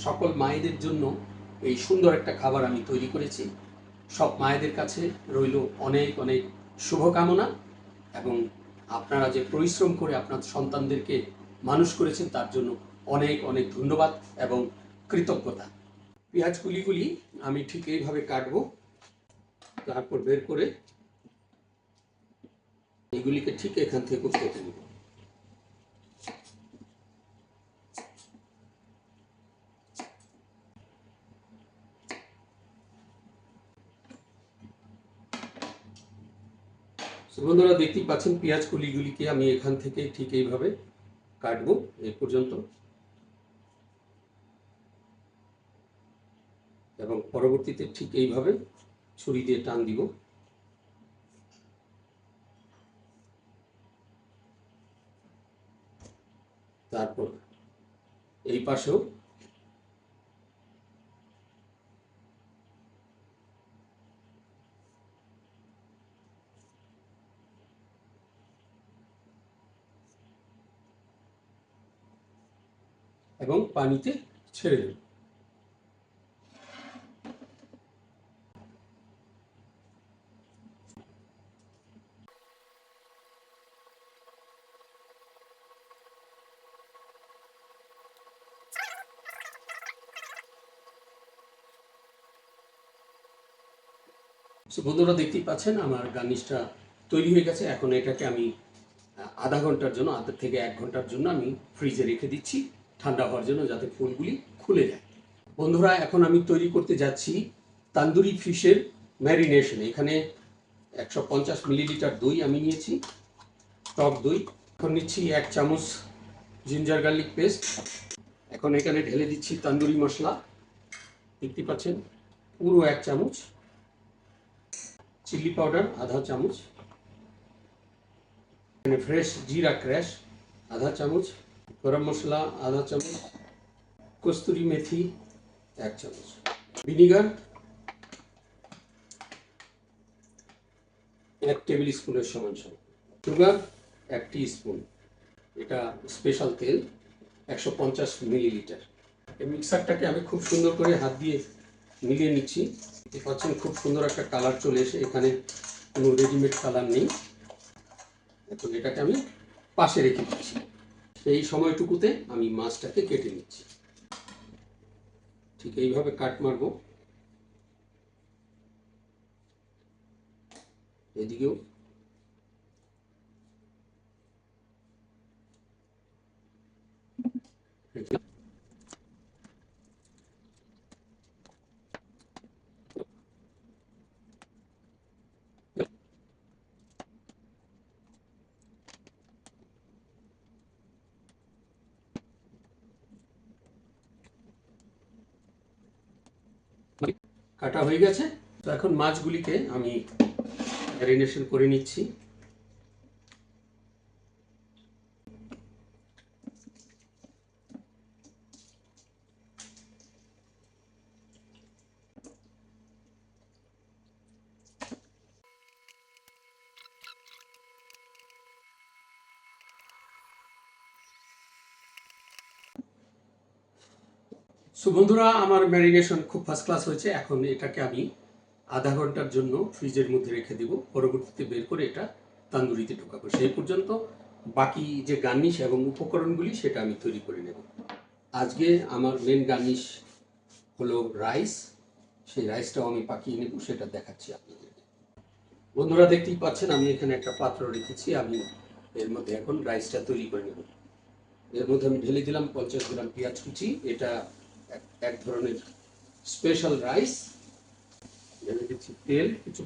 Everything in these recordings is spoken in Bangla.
সকল মায়েদের জন্য এই সুন্দর একটা খাবার আমি তৈরি করেছি। সব মায়েদের কাছে রইল অনেক অনেক শুভকামনা এবং আপনারা যে পরিশ্রম করে আপনার সন্তানদেরকে মানুষ করেছেন তার জন্য অনেক অনেক ধন্যবাদ এবং কৃতজ্ঞতা। পেঁয়াজ কুলিগুলি আমি ঠিক এইভাবে কাটবো, তারপর বের করে এগুলিকে ঠিক এখান থেকে কেটে নেব। বন্ধুরা দেখতেই পাচ্ছেন পেঁয়াজ কুলিগুলিকে আমি এখান থেকে ঠিক এইভাবে কাটবো এই পর্যন্ত, এবং পরবর্তীতে ঠিক এইভাবে ছুরি দিয়ে টান দিব। তারপর এই পাশেও এবং পানিতে ছেড়ে দেব। বন্ধুরা দেখতেই পাচ্ছেন আমার গার্নিশটা তৈরি হয়ে গেছে। এখন এটাকে আমি আধা ঘন্টার জন্য, আধা থেকে 1 ঘন্টার জন্য আমি ফ্রিজে রেখে দিচ্ছি ঠান্ডা হওয়ার জন্য, যাতে ফুলগুলি খুলে যায়। বন্ধুরা এখন আমি তৈরি করতে যাচ্ছি তান্দুরি ফিশের ম্যারিনেশন। এখানে 150 মিলিলিটার দই আমি নিয়েছি, টক দই। এখন নিচ্ছি 1 চামচ জিঞ্জার গার্লিক পেস্ট। এখন এখানে ঢেলে দিচ্ছি তান্দুরি মশলা, দেখতে পাচ্ছেন পুরো 1 চামচ, চিলি পাউডার আধা চামচ, এখানে ফ্রেশ জিরা ক্র্যাশ আধা চামচ, গরম মশলা আধা চামচ, কস্তুরি মেথি 1 চামচ, ভিনিগার 1 টেবিল স্পুনের সমান, সুগার 1 টিস্পুন, এটা স্পেশাল তেল 150 মিলিলিটার। এই মিক্সারটাকে আমি খুব সুন্দর করে হাত দিয়ে মিলিয়ে নিচ্ছি। দেখতে পাচ্ছেন খুব সুন্দর একটা কালার চলে এসে, এখানে কোনো রেডিমেড কালার নেই। এখন এটাকে আমি পাশে রেখে দিচ্ছি। এই সময়টুকুতে আমি মাছটাকে কেটে নিচ্ছি। ঠিক এইভাবে কাট মারবো, এদিকেও কাটা হয়ে গেছে। তো এখন মাছগুলিকে আমি ম্যারিনেশন করে নিচ্ছি। বন্ধুরা আমার ম্যারিনেশন খুব ফার্স্ট ক্লাস হয়েছে। এখন এটাকে আমি আধা ঘন্টার জন্য ফ্রিজের মধ্যে রেখে দেব, পরবর্তীতে বের করে এটা তান্দুরিতে ঢোকাবো। সেই পর্যন্ত বাকি যে গার্নিশ এবং উপকরণগুলি সেটা আমি তৈরি করে নেব। আজকে আমার মেন গার্নিশ হলো রাইস, সেই রাইসটাও আমি পাকিয়ে নেব, সেটা দেখাচ্ছি আপনাদের। বন্ধুরা দেখতেই পাচ্ছেন আমি এখানে একটা পাত্র রেখেছি, আমি এর মধ্যে এখন রাইসটা তৈরি করে নেব। এর মধ্যে আমি ঢেলে দিলাম 50 গ্রাম পেঁয়াজ কুচি, এটা এক ধরনের স্পেশাল রাইস। ঢেলে দিচ্ছি তেল কিছু,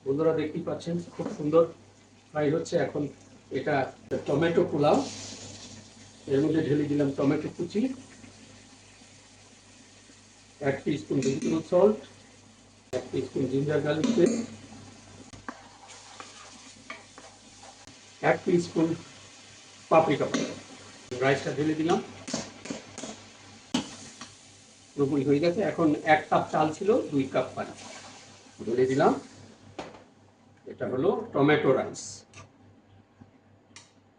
বন্ধুরা দেখতেই পাচ্ছেন খুব সুন্দর ফ্রাই হচ্ছে। এখন এটা টমেটো পোলাও, এর মধ্যে ঢেলে দিলাম টমেটো কুচি, 1 teaspoon vegetable salt, 1 teaspoon ginger garlic paste, 1 teaspoon paprika powder. রাইসটা ঢেলে দিলাম, পুরোপুরি হয়ে গেছে। এখন 1 কাপ চাল ছিল, 2 কাপ পানি ঢেলে দিলাম। এটা হলো টমেটো রাইস।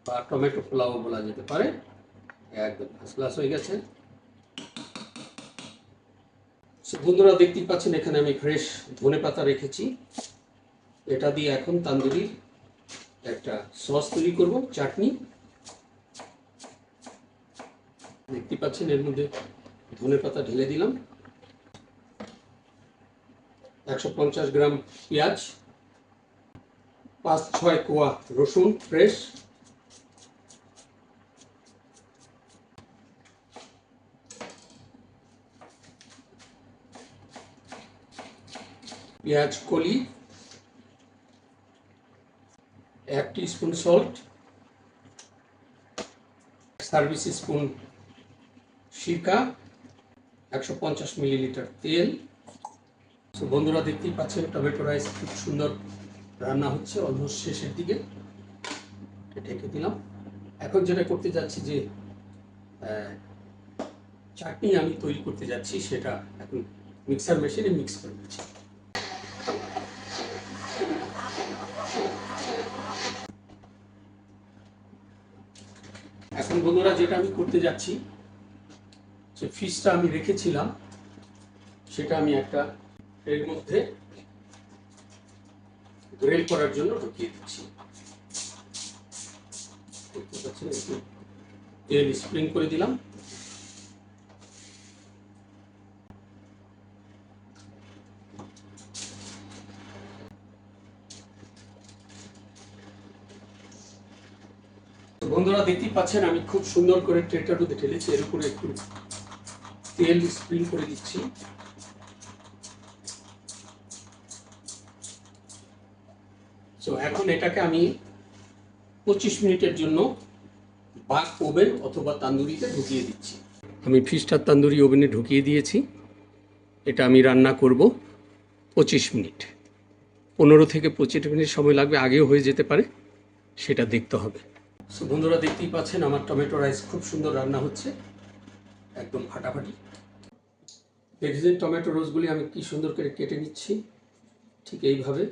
বা টমেটো পোলাও বলা যেতে পারে। একদম ফার্স্ট ক্লাস হয়ে গেছে। বন্ধুরা দেখতেই পাচ্ছেন এখানে আমি ফ্রেশ ধনেপাতা রেখেছি। এটা দিয়ে এখন তান্দুরি একটা সস তৈরি করব, চাটনি। দেখতে পাচ্ছেন এর মধ্যে ধনেপাতা ঢেলে দিলাম, 150 গ্রাম পেঁয়াজ, 5-6 কোয়া রসুন ফ্রেশ, পেঁয়াজ কলি, 1 টিস্পুন সল্ট, সার্ভিস স্পুন সিরকা, 150 মিলিলিটার তেল। তো বন্ধুরা দেখতেই পাচ্ছেন টমেটো রাইস খুব সুন্দর রান্না হচ্ছে, অলমোস্ট শেষের দিকে। ঢেকে দিলাম। এখন যেটা করতে যাচ্ছি যে চাটনি আমি তৈরি করতে যাচ্ছি, সেটা এখন মিক্সার মেশিনে মিক্স করে দিচ্ছি। এখন বন্ধুরা যেটা আমি করতে যাচ্ছি, যে ফিশটা আমি রেখেছিলাম সেটা আমি একটা এর মধ্যে গ্রিল করার জন্য ঢুকিয়ে দিচ্ছি। দেখতে পাচ্ছেন একটু তেল স্প্রিং করে দিলাম। বন্ধুরা দেখতেই পাচ্ছেন আমি খুব সুন্দর করে ট্রেটার মধ্যে ঢেলেছি, এর উপরে একটু তেল স্প্রিং করে দিচ্ছি। তো এখন এটাকে আমি 25 মিনিটের জন্য বাক ওভেন অথবা তান্দুরিতে ঢুকিয়ে দিচ্ছি। আমি ফিশটা তান্দুরি ওভেনে ঢুকিয়ে দিয়েছি। এটা আমি রান্না করব 25 মিনিট। 15 থেকে 25 মিনিট সময় লাগবে, আগেও হয়ে যেতে পারে, সেটা দেখতে হবে। সো বন্ধুরা দেখতেই পাচ্ছেন আমার টমেটো রাইস খুব সুন্দর রান্না হচ্ছে, একদম ফাটাফাটি। দেখেছেন টমেটো রোজগুলি আমি কি সুন্দর করে কেটে নিচ্ছি, ঠিক এইভাবে।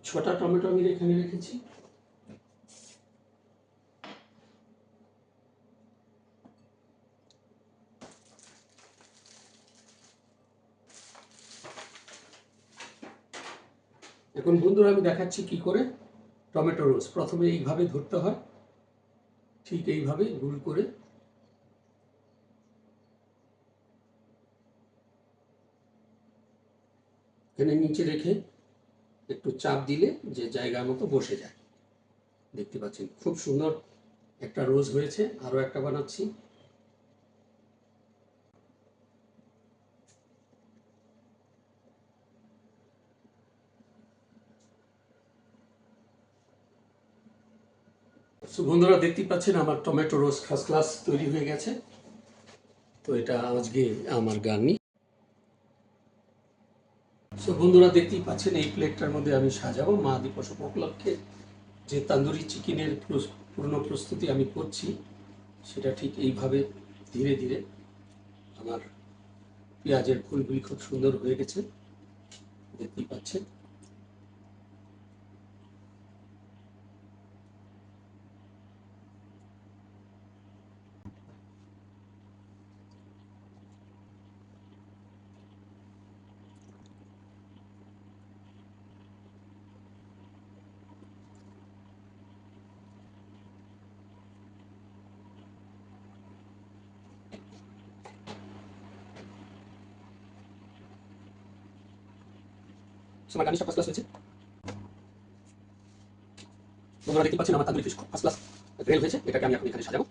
ছটা টমেটো আমি এখানে রেখেছি। এখন বন্ধুরা আমি দেখাচ্ছি কি করে টমেটো রোজ। প্রথমে এইভাবে ধরতে হয়, ঠিক এইভাবে গোল করে। এখানে নিচে রেখে একটু চাপ দিলে যে জায়গা মতো বসে যায়। দেখতে পাচ্ছেন খুব সুন্দর একটা রোজ হয়েছে। আরও একটা বানাচ্ছি। সো বন্ধুরা দেখতেই পাচ্ছেন আমার টমেটো রোজ ফার্স্ট ক্লাস তৈরি হয়ে গেছে। তো এটা আজকে আমার গার্নি। সো বন্ধুরা দেখতেই পাচ্ছেন এই প্লেটটার মধ্যে আমি সাজাবো মা দিবস উপলক্ষে যে তান্দুরি চিকেনের পূর্ণ প্রস্তুতি আমি করছি, সেটা ঠিক এইভাবে ধীরে ধীরে। আমার পেঁয়াজের ফুলগুলি খুব সুন্দর হয়ে গেছে, দেখতেই পাচ্ছেন। আমার গার্নিশটা ফার্স্ট ক্লাস হয়েছে। বন্ধুরা দেখতে পাচ্ছেন আমার tandoori fish first class grill হয়েছে। এটাকে আমি এখন এখানে সাজাবো।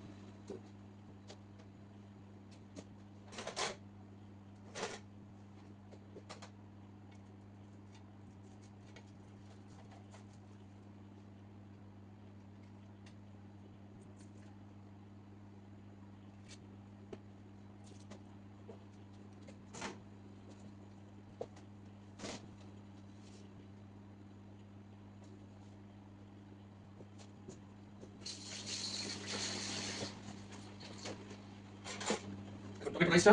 টমেটো রাইসটা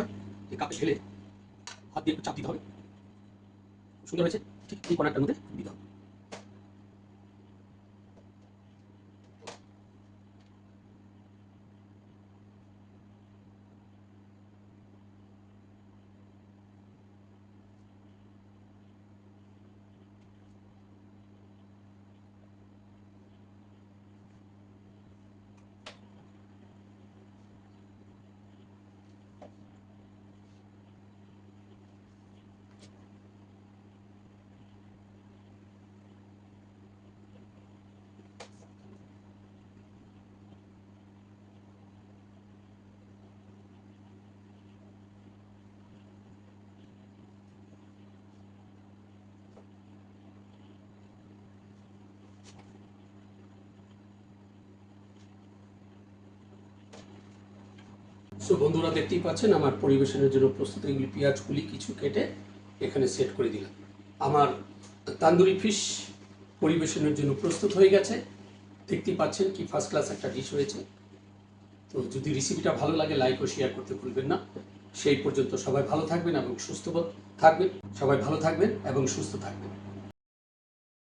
এই কাপে ঢেলে হাত দিয়ে একটু চাপ দিতে হবে। সুন্দর হয়েছে। ঠিক এই কর্নারটার মধ্যে দিতে হবে। সো বন্ধুরা দেখতেই পাচ্ছেন আমার পরিবেশনের জন্য প্রস্তুত। এগুলি পেঁয়াজগুলি কিছু কেটে এখানে সেট করে দিলাম। আমার তান্দুরি ফিশ পরিবেশনের জন্য প্রস্তুত হয়ে গেছে। দেখতেই পাচ্ছেন কি ফার্স্ট ক্লাস একটা ডিশ হয়েছে। তো যদি রেসিপিটা ভালো লাগে লাইক ও শেয়ার করতে ভুলবেন না। সেই পর্যন্ত সবাই ভালো থাকবেন এবং সুস্থ থাকবেন। সবাই ভালো থাকবেন এবং সুস্থ থাকবেন।